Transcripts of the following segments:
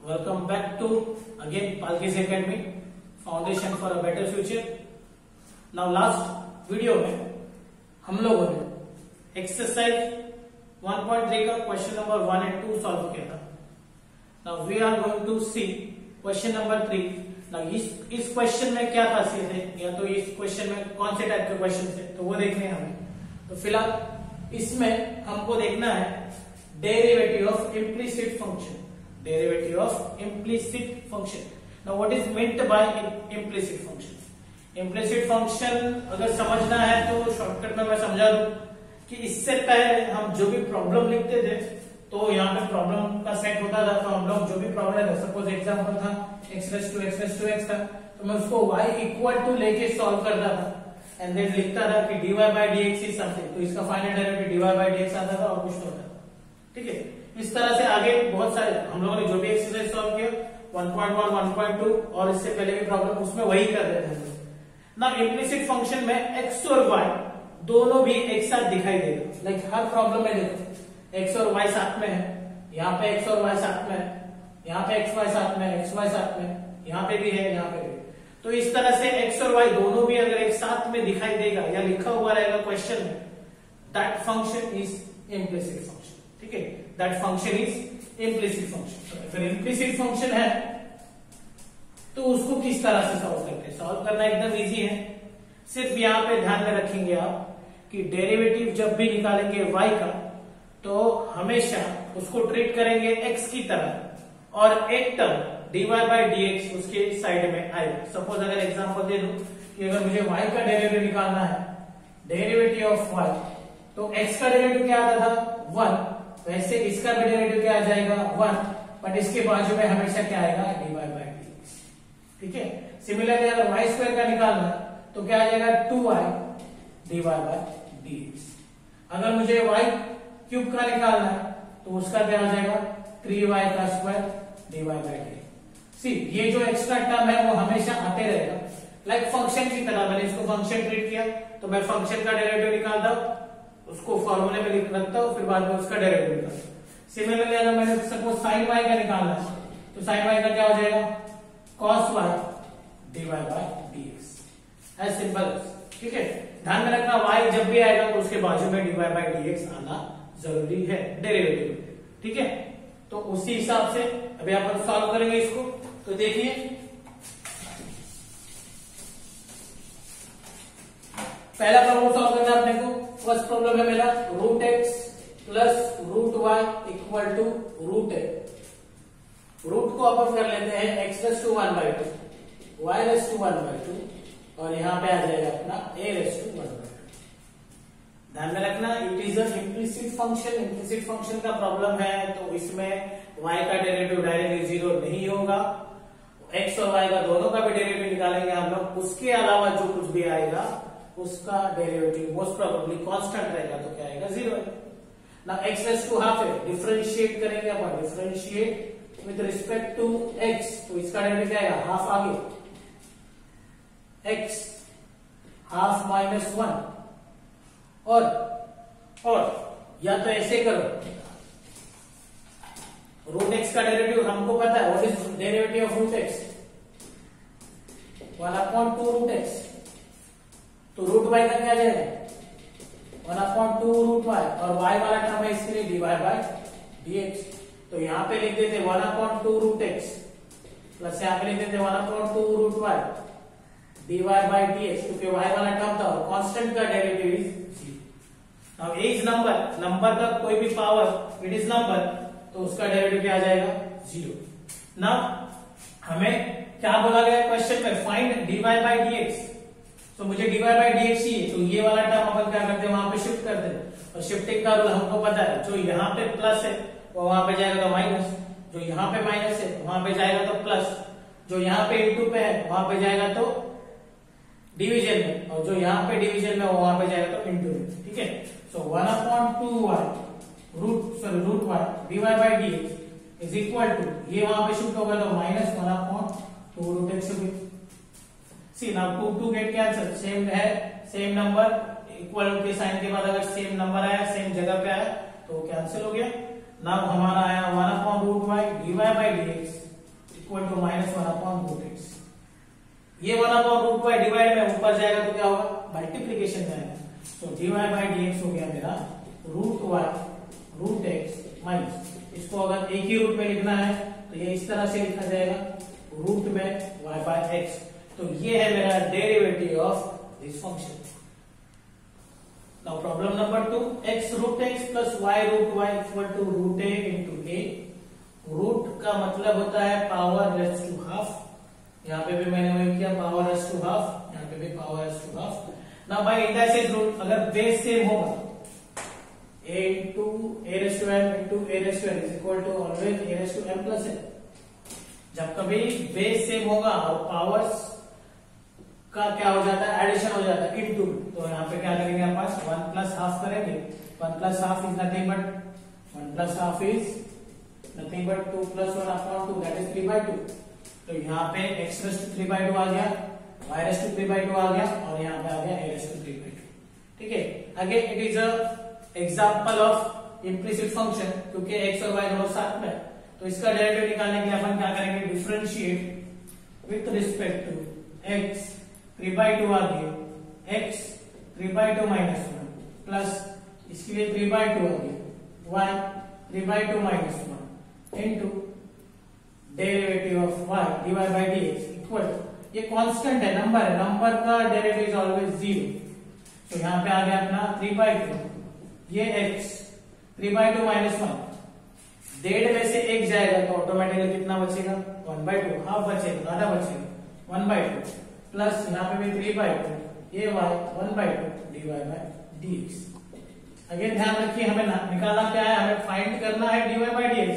Welcome back to again Palkis Academy Foundation for a Better Future. Now last video में हम लोगों ने exercise 1.3 का क्वेश्चन नंबर 1 and 2 सॉल्व किया था. Now we are going to see question number 3. Now इस question में क्या खासियत है या तो इस क्वेश्चन में कौन से टाइप के क्वेश्चन थे तो वो देखने हैं हमें. तो फिलहाल इसमें हमको देखना है derivative of implicit function. Derivative of implicit function. Now what is meant by implicit function? Implicit function अगर समझना है तो शॉर्टकट में मैं समझा दूं कि इससे पहले हम जो भी प्रॉब्लम लिखते थे तो यहाँ पे प्रॉब्लम का सेट होता था. तो हम लोग जो भी प्रॉब्लम है सपोज एग्जाम्पल था x रेस टू x था तो मैं उसको y इक्वल टू लेके सॉल्व करता था एंड देन लिखता था कि dy by dx is something. तो इसका final derivative dy by dx आता था और कुछ नहीं होता. ठीक है. इस तरह से आगे बहुत सारे हम लोगों ने जो भी एक्सरसाइज सॉल्व किया 1.1 1.2 और इससे पहले भी प्रॉब्लम उसमें वही कर रहे थे. ना इम्प्लिसिट फंक्शन में x और y दोनों भी एक साथ दिखाई देगा. लाइक हर प्रॉब्लम में देखो x और y साथ में है, यहाँ पे x और y साथ में है, यहाँ पे x y साथ में है, x y साथ में, यहाँ पे भी है, यहाँ पे भी. तो इस तरह से x और y दोनों भी अगर एक साथ में दिखाई देगा या लिखा हुआ रहेगा क्वेश्चन में, that function is implicit function. ठीक है. That function is implicit function. अगर इम्प्लिसिट फंक्शन है तो उसको किस तरह से सॉल्व करते हैं? सॉल्व करना एकदम इजी है. सिर्फ यहाँ पे ध्यान में रखेंगे आप कि डेरिवेटिव जब भी निकालेंगे y का तो हमेशा उसको ट्रीट करेंगे x की तरह और एक टर्म dy by dx उसके साइड में आएगा. सपोज अगर एग्जांपल दे दूं कि अगर मुझे y का डेरिवेटिव निकालना है, डेरिवेटिव ऑफ y, तो x का डेरिवेटिव क्या आता था 1, वैसे इसका भी डेरिवेटिव क्या आ जाएगा 1, बट इसके बाजू में हमेशा क्या आएगा dy by dx. ठीक है. सिमिलरली अगर y स्क्वायर का निकालना तो क्या आ जाएगा 2y dy by dx. अगर मुझे y क्यूब का निकालना है तो उसका क्या आ जाएगा 3y का स्क्वायर dy by dx. सी ये जो एक्स्ट्रा टर्म है वो हमेशा आते रहेगा. लाइक फंक्शन की तरह मैंने इसको फंक्शन ट्रीट किया तो मैं फंक्शन का डेरिवेटिव निकालता हूं, उसको फॉर्मूले में लिख रखता हूं, फिर बाद में उसका डेरिवेटिव निकालता हूं. सिमिलरली अगर मैंने सपोज sin y का निकालना है तो sin y का क्या हो जाएगा cos y dy by dx. As simple. ठीक है. ध्यान में रखना y जब भी आएगा तो उसके बाजू में dy by dx आना जरूरी है डेरिवेटिव. ठीक है. तो उसी हिसाब से अभी अपन सॉल्व करेंगे इसको. तो देखिए पहला प्रॉब्लम सॉल्व करना है अपने को. फर्स्ट प्रॉब्लम है मेरा root x plus root y equal to root a. Root को अपन कर लेते हैं x raise to 1/2, y raise to 1/2 और यहाँ पे आ जाएगा अपना ए रेस टू 1/2. ध्यान में रखना it is a implicit function. Implicit function का प्रॉब्लम है तो इसमें y का डेरिवेटिव डायरेक्टली 0 नहीं होगा. x और y का दोनों का भी डेरिवेटिव निकालेंगे हम लोग. उसके अलावा जो कुछ भी आएगा उसका डेरिवेटिव मोस्ट प्रोबेबली कांस्टेंट रहेगा तो क्या आएगा 0 है. ना x रेस टू हाफ है, डिफरेंशिएट करेंगे अपन. Differentiate with respect to x तो इसका डेरिवेटिव क्या आएगा हाफ आगे x हाफ माइनस 1 और या तो ऐसे करो रूट एक्स का डेरिवेटिव हमको पता है. What is derivative of root x 1/2 root x. तो रूट वाई का क्या जाएगा 1/2 रूट वाई और वाई वाला टर्म है इसके लिए dy by dx. तो यहाँ पे लिख देते 1/2 रूट एक्स प्लस यहाँ पे लिख देते 1/2 root y dy by dx क्योंकि y वाला टर्म था और कांस्टेंट का derivative is 0. Now a is number का कोई भी पावर इट इज नंबर तो उसका डेरिवेटिव क्या आ जाएगा 0. नाउ हमें क्या बोला गया क्वेश्चन में फाइंड dy by dx. तो मुझे dy by dx चाहिए तो ये वाला टर्म अपन क्या करते हैं वहां पे शिफ्ट कर देते और शिफ्टिंग का रूल हमको पता है. जो यहाँ पे प्लस है वो वहां पे जाएगा तो माइनस, जो यहाँ पे माइनस है वहां पे जाएगा तो प्लस, जो यहाँ पे इंटू पे है वहां पे जाएगा तो डिवीजन में और जो यहाँ पे डिवीजन में वहां पे जाएगा तो इंटू में. ठीक है. So 1/2y root y dy by dx is equal to ये वहां पे शिफ्ट होगा तो minus 1/2 root x. See now 2 get cancel. Same है सेम नंबर इक्वल के साइन के बाद अगर सेम नंबर आया सेम जगह पे आया तो कैंसिल हो गया. नाउ हमारा आया 1/√y dy by dx equal to minus 1/√x। ये 1/√y डिवाइड में ऊपर जाएगा तो क्या होगा, मल्टीप्लीकेशन में आएगा। तो dy/dx हो गया मेरा √y√x माइनस, इसको अगर एक ही रूट में लिखना है तो ये इस तरह से लिखा जाएगा रूट में y/x। तो ये है मेरा derivative of this function. Now problem number 2, x√x plus y√y equal to √a into a। Root का मतलब होता है पावर रेस टू हाफ, यहाँ पे भी मैंने वही किया, पावर रेस टू हाफ, यहाँ पे भी power raise to half. Now by indices rule, अगर बेस सेम होगा a into a raised to m into a raised to n is equal to always a raised to m plus n। जब कभी base same होगा और powers का क्या हो जाता है, एडिशन हो जाता है इनटू, तो यहाँ पे क्या करेंगे आप पास 1 प्लस हाफ करेंगे। 1 plus half is nothing but 1 plus half is nothing but 2 plus 1/2 that is 3/2। तो यहाँ पे x रेज़ टू 3/2 आ गया, y रेज़ टू 3/2 आ गया और यहाँ पे आ गया a रेज़ टू 3/2। ठीक है, again it is a example of implicit function, क्योंकि x और y दोनों साथ में, तो इसका डेरिवेटिव निकालने के लिए अपन क्या करेंगे, differentiate with respect to x 3/2 आ गया, x 3/2 माइनस 1 प्लस इसके लिए 3/2 आ गया, y 3/2 minus 1 into derivative of y dy/dx equal, ये कांस्टेंट है, नंबर है, नंबर का डेरिवेटिव इज ऑलवेज 0। तो यहाँ पे आ गया अपना 3/2, ये x 3/2 माइनस 1, 1.5 में से 1 जाएगा तो ऑटोमेटिकली कितना बचेगा, 1/2, हाफ बचेगा, आधा बचेगा 1/2 प्लस यहाँ पे भी 3/2, ये y 1/2 dy/dx। अगेन ध्यान रखिए, हमें निकालना क्या है, हमें फाइंड करना है dy/dx।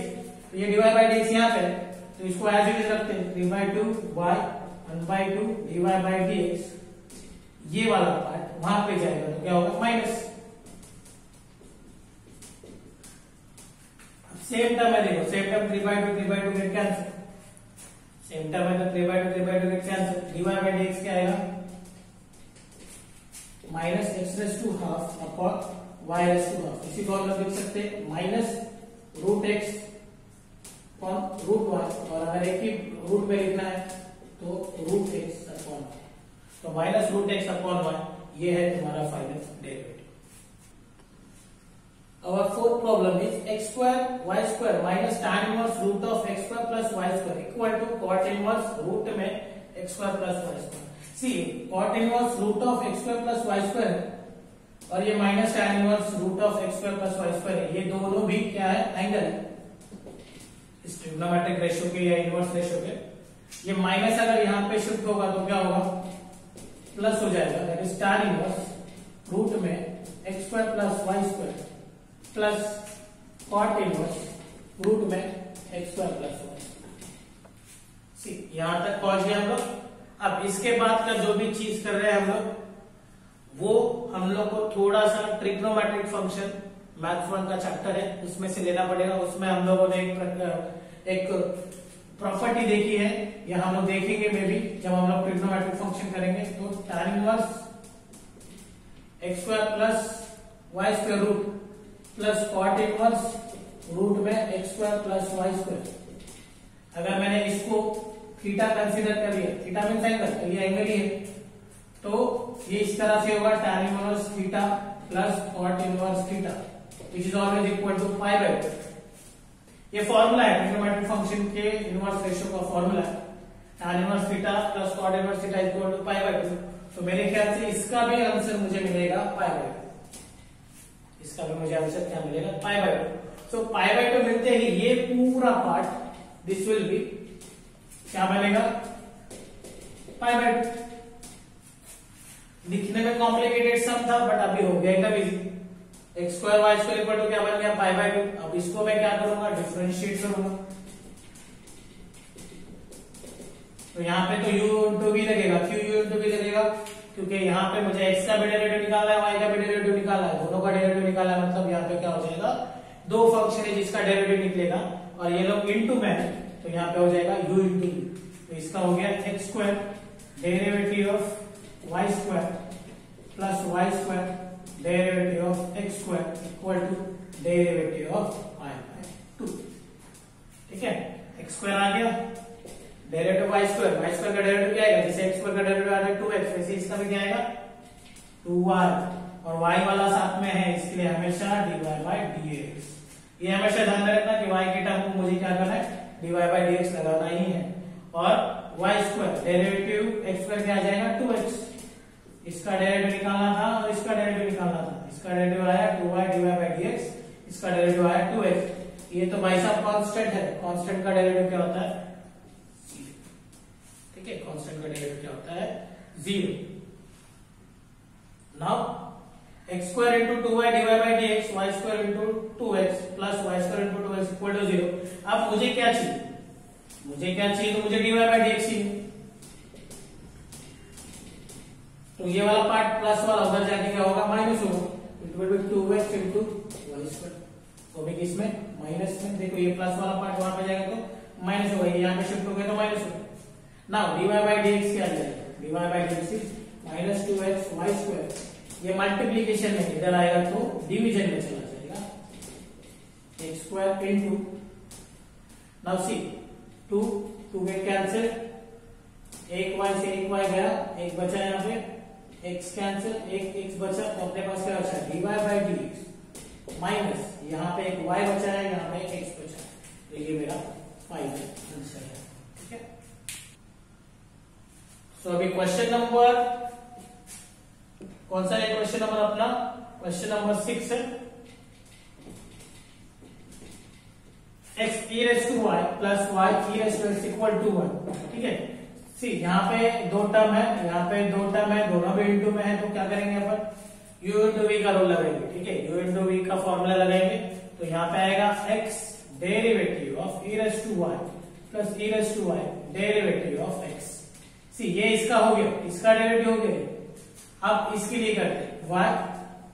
तो ये dy/dx यहाँ पे, तो इसको एज इट इज रखते हैं, 3/2 y 1/2 dy/dx। ये वाला पार्ट वहां पे जाएगा तो क्या होगा, माइनस। सेम टर्म है, देखो same term 3/2 get cancel, same term है तो 3/2 गेट कैंसिल, dy/dx क्या आएगा, minus x raise to half upon y raise to half. इसी को हम लोग लिख सकते हैं माइनस √x अपॉन √y, और अगर एक ही रूट में लिखना है तो √x अपॉन, तो माइनस √x अपॉन y, ये है तुम्हारा final derivative. Our fourth problem is x² y² minus tan inverse root of x² plus y² equal to cot inverse root में x² plus y²। See, cot inverse root of x² plus y² और ये minus tan inverse root of x² plus y² है, ये दोनों भी क्या है, angle है इस ट्रिग्नोमेट्रिक रेशियो के या इनवर्स रेशियो के। ये माइनस अगर यहाँ पे शिफ्ट होगा तो क्या होगा, प्लस हो जाएगा, that is tan inverse root में x² plus y² plus cot inverse root में x² plus y। सी, यहां तक पहुंच गए हम लोग। अब इसके बाद का जो भी चीज कर रहे हैं हम लोग, वो हम लोग को थोड़ा सा ट्रिग्नोमेट्रिक फंक्शन मैथ 1 का चैप्टर है उसमें से लेना पड़ेगा। उसमें हम लोगों ने एक प्रॉपर्टी देखी है, या हम लोग देखेंगे मे भी जब हम लोग ट्रिग्नोमेट्रिक फंक्शन करेंगे। तो tan inverse x² plus y² root plus cot inverse root में x² plus y²। अगर मैंने इसको थीटा कंसीडर कर लिया, थीटा मीन्स एंगल, तो ये एंगल ही है, तो ये इस तरह से होगा tan inverse theta plus cot inverse theta which is always equal to π/2। ये फॉर्मूला है ट्रिग्नोमेट्रिक फंक्शन के इनवर्स रेशियो का फॉर्मूला है, tan inverse theta plus cot inverse theta equal to π/2। तो मेरे ख्याल से इसका भी आंसर मुझे मिलेगा π/2, इसका भी मुझे आंसर क्या मिलेगा, π/2। सो π/2 मिलते ही ये पूरा पार्ट दिस विल बी क्या बनेगा, π/2। दिखने में कॉम्प्लिकेटेड सम था बट अभी हो गया एकदम easy. x² y² equal to क्या बन गया, π/2। अब इसको मैं क्या करूंगा, डिफरेंशिएट करूंगा। तो यहाँ पे तो u इंटू v लगेगा, q u इंटू v लगेगा, क्योंकि यहाँ पे मुझे x का भी डेरिवेटिव निकालना है, y का भी डेरिवेटिव निकालना है, दोनों का डेरिवेटिव निकालना है। मतलब यहाँ पे क्या हो जाएगा, दो फंक्शन है जिसका डेरिवेटिव निकलेगा और ये लोग इंटू में है, तो यहाँ पे हो जाएगा u इंटू v। तो इसका हो गया x² derivative of y² plus y² derivative of x² equal to derivative of y/2। ठीक है, x² आ गया, डेरिवेटिव वाई स्क्वायर का डेरिवेटिव क्या आएगा, जैसे एक्स स्क्वायर का डेरिवेटिव आता है 2x, वैसे इसका भी क्या आएगा 2y, और y वाला साथ में है इसके लिए हमेशा dy/dx। ये हमेशा ध्यान में रखना कि y के टर्म को मुझे क्या करना है, dy/dx लगाना ही है। और y square derivative x square क्या आ जाएगा 2x, इसका डेरिवेटिव निकालना था और इसका डेरिवेटिव निकालना था। इसका डेरिवेटिव आया 2y dy/dx, इसका डेरिवेटिव आया 2x। ये तो भाई साहब कांस्टेंट है, कांस्टेंट का डेरिवेटिव क्या होता है, ठीक है, कांस्टेंट का डेरिवेटिव क्या होता है 0। Now x square into 2y dy/dx, y square into 2x plus y square into 2x equal to 0। अब मुझे क्या चाहिए, तो मुझे dy/dx चाहिए। तो ये वाला पार्ट प्लस वाला उधर जाके क्या होगा, माइनस होगा, it will be 2x into y square. तो अभी किसमें, माइनस में। देखो ये प्लस वाला पार्ट वहां पे जाएगा तो माइनस होगा, ये यहाँ पे शिफ्ट हो गया तो माइनस होगा। नाउ dy/dx क्या आ जाएगा, dy/dx is minus 2x y square. ये मल्टीप्लीकेशन में इधर आएगा तो डिवीजन में चला जाएगा, x square into, now see 2 get cancel, एक y से एक y गया, एक बचा यहाँ पे x कैंसिल, एक x बचा, तो अपने पास क्या बचा dy/dx माइनस यहाँ पे एक y बचा है, यहाँ पे एक x बचा है, तो ये मेरा फाइनल आंसर है। ठीक है, सो अभी क्वेश्चन नंबर कौन सा है, क्वेश्चन नंबर अपना क्वेश्चन नंबर 6 है। x e raised to y plus y e raised to x equal to 1। ठीक है, सी यहाँ पे दो टर्म है, यहाँ पे दो टर्म है, दोनों भी इंटू में है, तो क्या करेंगे अपन u इंटू v का रूल लगाएंगे। ठीक है, u इंटू v का फॉर्मूला लगाएंगे, तो यहाँ पे आएगा x derivative of e raised to y plus e raised to y derivative of x। सी ये इसका हो गया, इसका डेरिवेटिव हो गया। अब इसके लिए करते हैं y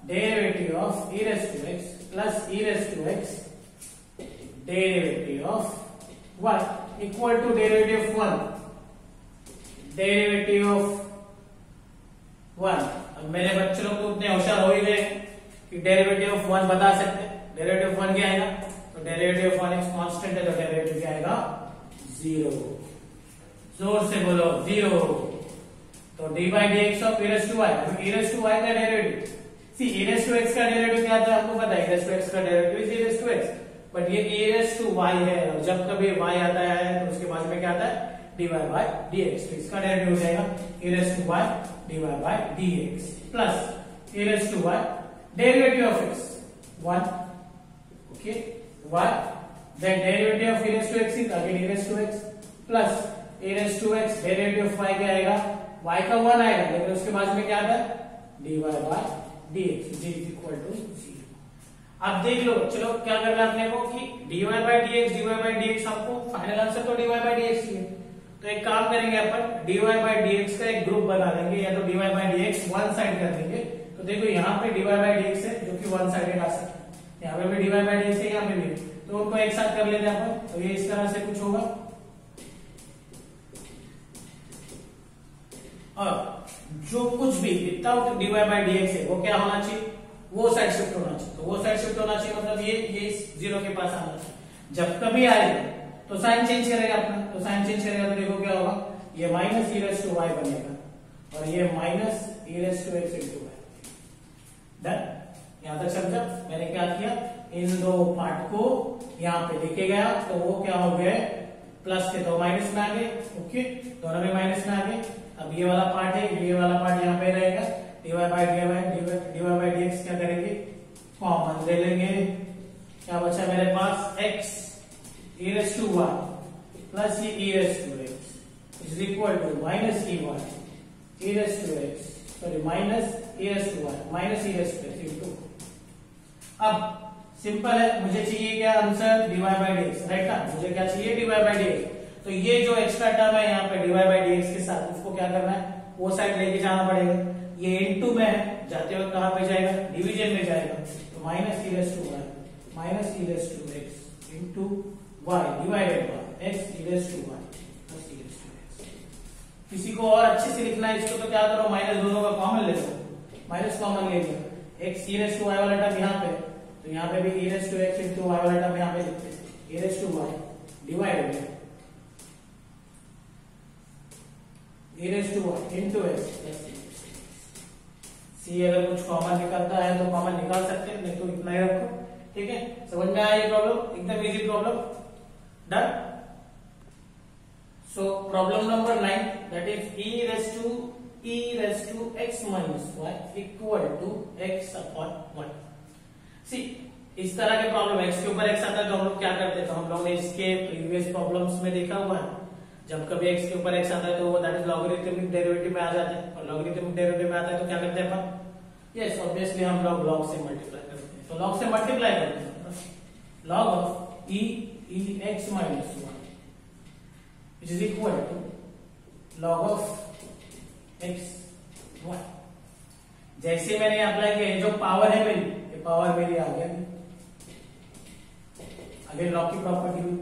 derivative of e raised to x plus e raised to x derivative of y equal to derivative 1, derivative of 1। अब मेरे बच्चे लोग तो उतने होशियार हो ही गए कि डेरिवेटिव ऑफ 1 बता सकते हैं। डेरिवेटिव 1 क्या आएगा, तो डेरिवेटिव ऑफ 1 एक कांस्टेंट है, तो डेरिवेटिव क्या आएगा 0। जोर से बोलो 0। तो dy/dx of e raised to y, e raised to y का derivative, see e raised to x का डेरिवेटिव क्या था आपको पता है, e raised to x का derivative is e raised to x, but ये e raised to y है, और जब कभी y आता है तो उसके बाद में क्या आता है dy/dx, तो इसका डेरिवेटिव हो जाएगा e raised to y dy/dx plus e raised to y derivative of x 1, okay y, then derivative of e raised to x is again e raised to x plus e raised to x derivative of y क्या आएगा, y का 1 आएगा, लेकिन उसके बाद में क्या आता है dy/dx इज इक्वल टू 0। अब देख लो, चलो क्या करना है अपने को कि dy/dx हमको फाइनल आंसर तो dy/dx चाहिए, तो एक काम करेंगे अपन dy/dx का एक ग्रुप बना देंगे, या तो dy/dx वन साइड कर देंगे। तो देखो यहाँ पे dy/dx है जो कि वन साइडेड आ सकता है, यहाँ पे भी dy/dx है, यहाँ पे भी, तो उनको एक साथ कर लेते हैं अपन। तो ये इस तरह से कुछ होगा, और जो कुछ भी विदाउट dy/dx है वो क्या होना चाहिए, वो साइड शिफ्ट होना चाहिए। तो वो साइड शिफ्ट होना चाहिए मतलब ये इस 0 के पास आना चाहिए। जब कभी आएगा तो साइन चेंज करेगा अपना, तो साइन चेंज करेगा तो देखो क्या होगा, ये minus e raised to y बनेगा, और ये minus e raised to x into y। Done, यहां तक समझा। मैंने क्या किया, इन दो पार्ट को यहाँ पे लेके गया, तो वो क्या हो गए, प्लस के तो माइनस में आ गए, ओके, दोनों में माइनस में आ गए। अब ये वाला पार्ट है, ये वाला पार्ट यहाँ पे रहेगा, dy/dx क्या करेंगे, कॉमन ले लेंगे, क्या बचा मेरे पास x e raised to y plus ये e raised to x is equal to minus e raised to x, sorry minus e raised to y minus e raised to x into. अब simple है, मुझे चाहिए क्या answer dy/dx, right ना, मुझे क्या चाहिए dy/dx। तो ये जो एक्स्ट्रा टर्म है यहाँ पे dy/dx के साथ, उसको क्या करना है, वो साइड लेके जाना पड़ेगा। ये इनटू में है, जाते वक्त कहां पे जाएगा, डिवीजन में जाएगा, तो minus e raised to y minus e raised to x into y divided by x e raised to y plus e raised to x। किसी को और अच्छे से लिखना है इसको, तो क्या करो, माइनस दोनों का कॉमन ले लो, माइनस कॉमन ले लो, x e raised to y वाला टर्म यहाँ पे, तो यहाँ पे भी e raised to x into y वाला टर्म यहाँ पे लिखते हैं, e raised to y divided e raised to 1 into x plus सी। अगर कुछ कॉमन निकलता है तो कॉमन निकाल सकते हैं, नहीं तो इतना ही रखो। ठीक है, समझ में आया ये प्रॉब्लम? एकदम easy problem. Done. So problem number 9 that is e raised to x minus y equal to x upon 1। सी इस तरह के प्रॉब्लम x के ऊपर x आता है तो हम लोग क्या करते हैं, तो हम लोग ने इसके प्रीवियस प्रॉब्लम्स में देखा हुआ है, जब कभी x के ऊपर x आता है तो वो दैट इज लॉगरिथमिक डेरिवेटिव में आ जाता है, और लॉगरिथमिक डेरिवेटिव में आता है तो क्या करते हैं अपन, यस ऑब्वियसली हम लोग log से मल्टीप्लाई करते हैं। तो log से मल्टीप्लाई करते हैं, log of e x minus 1 which is equal to log of x 1। जैसे मैंने अप्लाई किया, जो पावर है मेरी, ये पावर मेरी आ गया, अगेन लॉग की प्रॉपर्टी हुई।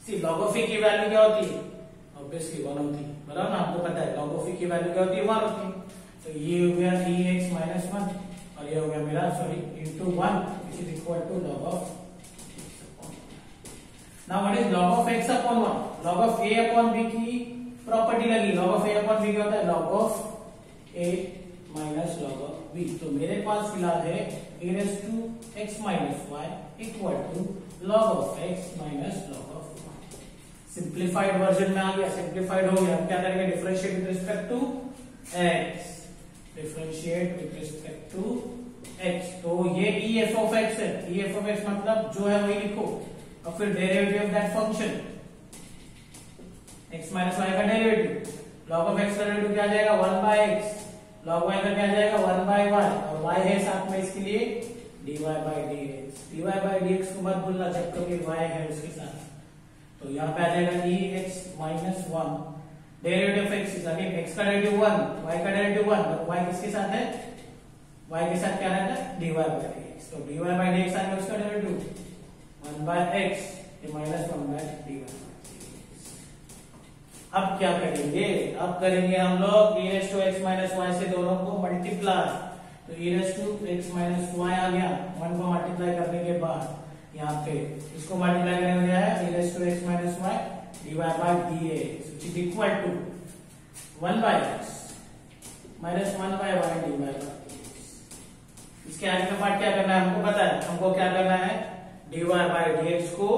सी लॉग ऑफ e की वैल्यू क्या होती है, ऑब्वियसली 1 होती है, बराबर ना, आपको पता है लॉग ऑफ e की वैल्यू क्या होती है, 1 होती है। तो ये हो गया e x minus 1 और ये हो गया मेरा into 1 which is equal to log of x upon 1। now what is log of x upon 1? log of a upon b की प्रॉपर्टी लगी। log of a upon b क्या होता है, log of a minus log of b। तो मेरे पास फिलहाल है e raised to x minus y equal to log of x minus log of 1। Simplified version में आ गया, सिंप्लीफाइड हो गया। अब क्या करेंगे, differentiate with respect to x, differentiate with respect to x। तो ये e f of x है, e f of x मतलब जो है वही लिखो, और फिर derivative of that function x minus y का डेरिवेटिव, log ऑफ x का डेरिवेटिव क्या आ जाएगा, 1 by x, log y का क्या आ जाएगा, 1 by y, और y है साथ में इसके लिए dy by dx। dy by dx को मत भूलना जब कभी y है उसके साथ। तो यहाँ पे आ जाएगा e x minus 1, derivative of x again x का डेरिवेटिव 1, y का डेरिवेटिव 1, और y किसके साथ है, y के साथ क्या रहता है, dy by dx। तो dy by dx आ गया उसका डेरिवेटिव 1 by x, ये minus 1 by dy by dx। अब क्या करेंगे, अब करेंगे हम लोग e raised to x minus y से दोनों को मल्टीप्लाई। तो e raised to x minus y आ गया, 1 को मल्टीप्लाई करने के बाद यहाँ पे इसको मल्टीप्लाई करने में है e raised to x minus y dy by dx which is equal to 1 by x minus 1 by y dy by dx। इसके आगे का पार्ट क्या करना है, हमको पता है, हमको क्या करना है, dy by dx को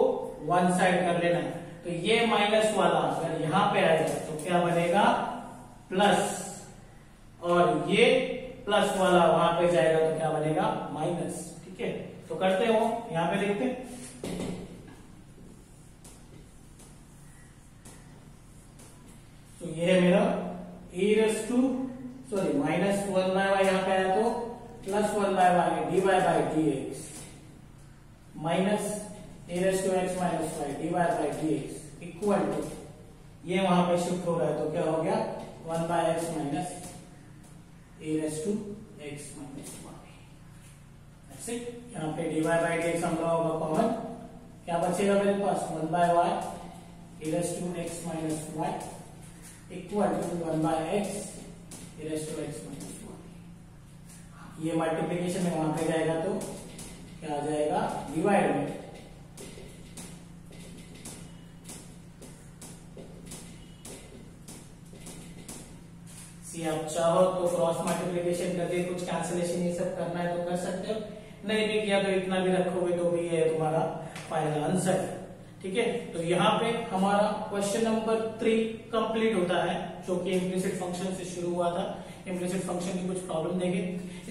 वन साइड कर लेना है। तो ये माइनस वाला अगर यहाँ पे आएगा तो क्या बनेगा, प्लस, और ये प्लस वाला वहां पे जाएगा तो क्या बनेगा, माइनस। ठीक है, तो करते हो, यहाँ पे देखते हैं। तो ये है मेरा e raised to minus 1 by y, यहाँ पे आया तो plus 1 by y dy by dx minus e raised to x minus y dy by dx equal to, ये वहां पे शिफ्ट हो रहा है तो क्या हो गया, 1 by x minus e raised to x minus y। यहाँ पे dy by dx हम लोगों का कॉमन, क्या बचेगा मेरे पास, 1 by y e raised to x minus y equal to 1 by x e raised to x minus y। ये मल्टीप्लीकेशन में वहां पे जाएगा तो क्या आ जाएगा, डिवाइड में आप चाहो तो क्रॉस मल्टीप्लिकेशन करके कुछ कैंसिलेशन ये सब करना है तो कर सकते हो, नहीं भी किया तो इतना भी रखोगे तो भी ये तुम्हारा फाइनल आंसर है। ठीक है, तो यहाँ पे हमारा क्वेश्चन नंबर 3 कंप्लीट होता है, जो कि इम्प्लिसिट फंक्शन से शुरू हुआ था। इम्प्लिसिट फंक्शन की कुछ प्रॉब्लम देखे,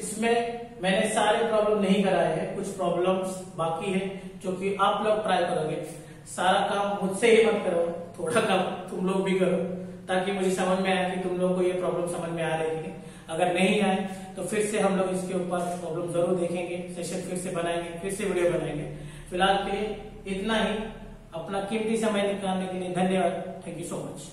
इसमें मैंने सारे प्रॉब्लम नहीं कराए हैं, कुछ प्रॉब्लम्स बाकी है जो कि आप लोग ट्राई करोगे। सारा काम मुझसे ही मत करो, थोड़ा काम तुम लोग भी करो, ताकि मुझे समझ में आए कि तुम लोगों को ये प्रॉब्लम समझ में आ रही है। अगर नहीं आए तो फिर से हम लोग इसके ऊपर प्रॉब्लम जरूर देखेंगे, सेशन फिर से बनाएंगे, फिर से वीडियो बनाएंगे। फिलहाल के लिए इतना ही। अपना कीमती समय निकालने के लिए धन्यवाद। Thank you so much.